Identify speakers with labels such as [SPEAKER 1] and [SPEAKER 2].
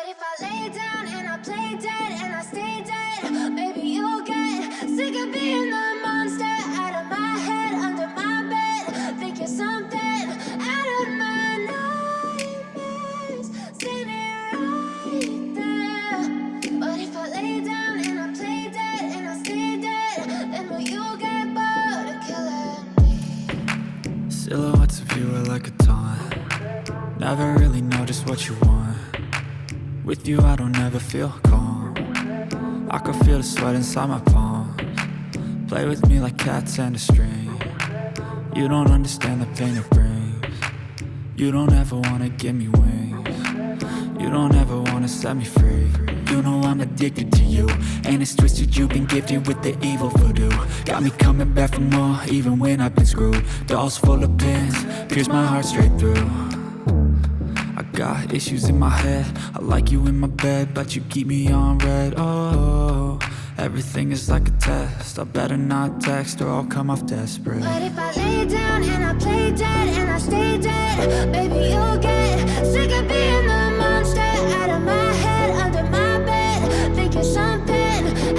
[SPEAKER 1] if I lay down and I play dead and I stay dead, maybe you'll get sick of being the monster out of my head, under my bed. Think you're something out of my nightmares, standing right there. But if I lay down and I play dead and I stay dead, then will you get bored of killing me?
[SPEAKER 2] Silhouettes of you are like a taunt. Never really know just what you want. With you I don't ever feel calm. I can feel the sweat inside my palms. Play with me like cats and a string. You don't understand the pain it brings. You don't ever wanna give me wings. You don't ever wanna set me free. You know I'm addicted to you, and it's twisted, you've been gifted with the evil voodoo. Got me coming back for more, even when I've been screwed. Dolls full of pins, pierce my heart straight through. I got issues in my head, I like you in my bed, but you keep me on red. Oh, everything is like a test, I better not text or I'll come off desperate.
[SPEAKER 1] But if I lay down